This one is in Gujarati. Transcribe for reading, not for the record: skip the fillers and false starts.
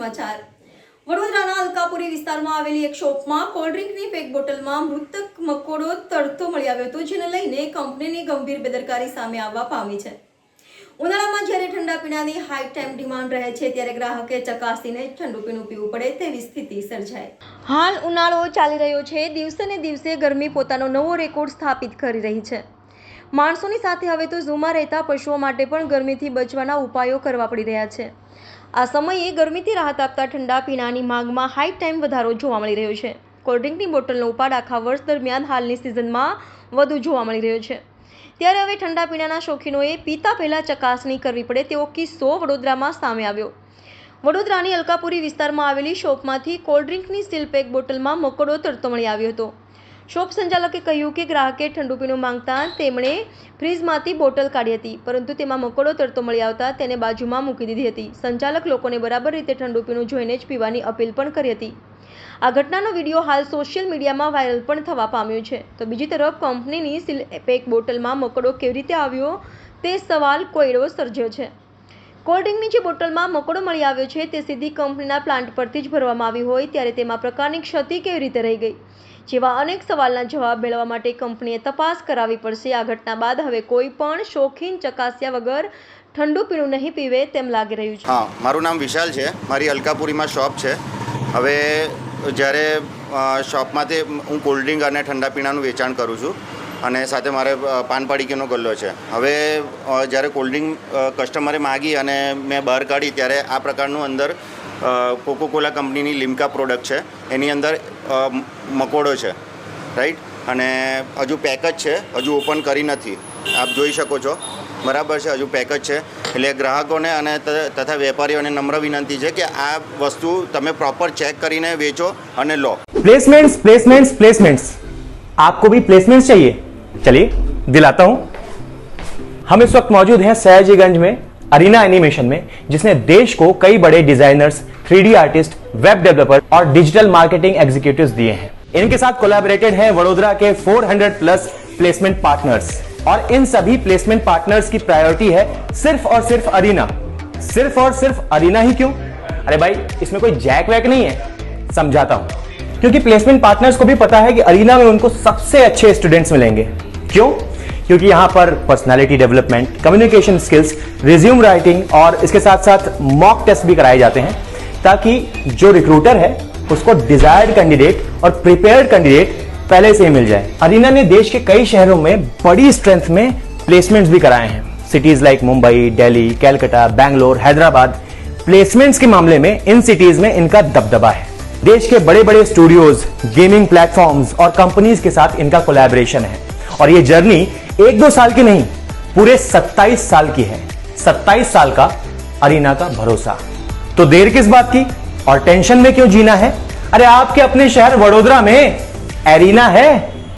સમાચાર વડોદરાના અલકાપુરી વિસ્તારમાં આવેલી એક શોપમાં કોલ્ડ ડ્રિંકની પેક બોટલમાં મૃતક મકોડો તરતો મળી આવ્યો હતો, જેને લઈને કંપનીની ગંભીર બેદરકારી સામે આવવા પામી છે। ઉનાળામાં જ્યારે ઠંડા પીણાની હાઈ ટાઈમ ડિમાન્ડ રહે છે, ત્યારે ગ્રાહકે ચકાસીને ઠંડુ પીણું પીવું પડે તેવી સ્થિતિ સર્જાય। હાલ ઉનાળો ચાલી રહ્યો છે, દિવસે ને દિવસે ગરમી પોતાનો નવો રેકોર્ડ સ્થાપિત કરી રહી છે। માણસોની સાથે હવે તો ઝૂમાં રહેતા પશુઓ માટે પણ ગરમીથી બચવાના ઉપાયો કરવા પડી રહ્યા છે। આ સમયે ગરમીથી રાહત આપતા ઠંડા પીણાની માંગમાં હાઈ ટાઈમ વધારો જોવા મળી રહ્યો છે। કોલ્ડ ડ્રિંકની બોટલનો ઉપાડ આખા વર્ષ દરમિયાન હાલની સિઝનમાં વધુ જોવા મળી રહ્યો છે, ત્યારે હવે ઠંડા પીણાના શોખીનોએ પીતા પહેલા ચકાસણી કરવી પડે તેવો કિસ્સો વડોદરામાં સામે આવ્યો। વડોદરાની અલકાપુરી વિસ્તારમાં આવેલી શોપમાંથી કોલ્ડ ડ્રિંકની સ્ટીલ પેક બોટલમાં મકોડો તરતો મળી આવ્યો હતો। શોપ સંચાલકે કહ્યું કે ગ્રાહકે ઠંડુ પીણું માંગતા તેમણે ફ્રીજમાંથી બોટલ કાઢી હતી, પરંતુ તેમાં મકોડો તરતો મળી આવતા તેને બાજુમાં મૂકી દીધી હતી। સંચાલક લોકોને બરાબર રીતે ઠંડુ પીણું જોઈને જ પીવાની અપીલ પણ કરી હતી। આ ઘટનાનો વિડીયો હાલ સોશિયલ મીડિયામાં વાયરલ પણ થવા પામ્યો છે। તો બીજી તરફ કંપનીની સીલ પેક બોટલમાં મકોડો કેવી રીતે આવ્યો તે સવાલ કોયડો સર્જ્યો છે। કોલ્ડ ડ્રિંકની જે બોટલમાં મકોડો મળી આવ્યો છે તે સીધી કંપનીના પ્લાન્ટ પરથી જ ભરવામાં આવી હોય, ત્યારે તેમાં પ્રકારની ક્ષતિ કેવી રીતે રહી ગઈ જેવા અનેક સવાલના જવાબ મેળવવા માટે કંપનીએ તપાસ કરાવવી પડશે। આ ઘટના બાદ હવે કોઈ પણ શોખીન ચકાસ્યા વગર ઠંડુ પીણું નહીં પીવે તેમ લાગી રહ્યું છે। હા, મારું નામ વિશાલ છે, મારી અલકાપુરીમાં શોપ છે। હવે જ્યારે શોપમાંથી હું કોલ્ડ ડ્રિંક અને ઠંડા પીણાનું વેચાણ કરું છું અને સાથે મારે પાન પડીકીનો ગલ્લો છે। હવે જ્યારે કોલ્ડ ડ્રિંક કસ્ટમરે માગી અને મેં બહાર કાઢી ત્યારે આ પ્રકારનું અંદર કોકોકોલા કંપનીની લિમ્કા પ્રોડક્ટ છે, એની અંદર મકોડો છે, રાઈટ। અને હજુ પેક જ છે, હજુ ઓપન કરી નથી, આપ જોઈ શકો છો, બરાબર છે, હજુ પેક જ છે। એટલે ગ્રાહકોને અને તથા વેપારીઓને નમ્ર વિનંતી છે કે આ વસ્તુ તમે પ્રોપર चेक કરીને વેચો અને લો। प्लेसमेंट्स प्लेसमेंट्स प्लेसमेंट्स आपको भी प्लेसमेंट्स चाहिए? चलिए दिलाता हूं। हम इस वक्त मौजूद हैं सयाजीगंज में अरीना एनिमेशन में, जिसने देश को कई बड़े designers, 3D artist, web developer और डिजिटल मार्केटिंग एग्जीक्यूटिव्स दिए हैं। इनके साथ कोलैबोरेटेड है वडोदरा के 400 प्लस प्लेसमेंट पार्टनर्स, और इन सभी प्लेसमेंट पार्टनर्स की प्रायोरिटी है सिर्फ और सिर्फ अरीना। सिर्फ और सिर्फ अरीना ही क्यों? अरे भाई, इसमें कोई जैक वैक नहीं है, समझाता हूं। क्योंकि प्लेसमेंट पार्टनर्स को भी पता है कि अरीना में उनको सबसे अच्छे स्टूडेंट्स मिलेंगे। क्यों? क्योंकि यहाँ पर personality development, communication skills, resume writing और इसके साथ साथ मॉक टेस्ट भी कराए जाते हैं, ताकि जो रिक्रूटर है उसको डिजायर्ड कैंडिडेट और प्रिपेयर्ड कैंडिडेट पहले से ही मिल जाए। अरीना ने देश के कई शहरों में बड़ी स्ट्रेंथ में प्लेसमेंट्स भी कराए हैं। Cities like Mumbai, Delhi, Calcutta, Bangalore, Hyderabad. Placements के मामले में इन सिटीज में इनका दबदबा है। देश के बड़े बड़े स्टूडियोज, गेमिंग प्लेटफॉर्म्स और कंपनीज के साथ इनका कोलैबोरेशन है, और ये जर्नी 1-2 साल की नहीं, पूरे 27 साल की है। 27 साल का अरीना का भरोसा। तो देर किस बात की और टेंशन में क्यों जीना है? अरे आपके अपने शहर वडोदरा में एरीना है।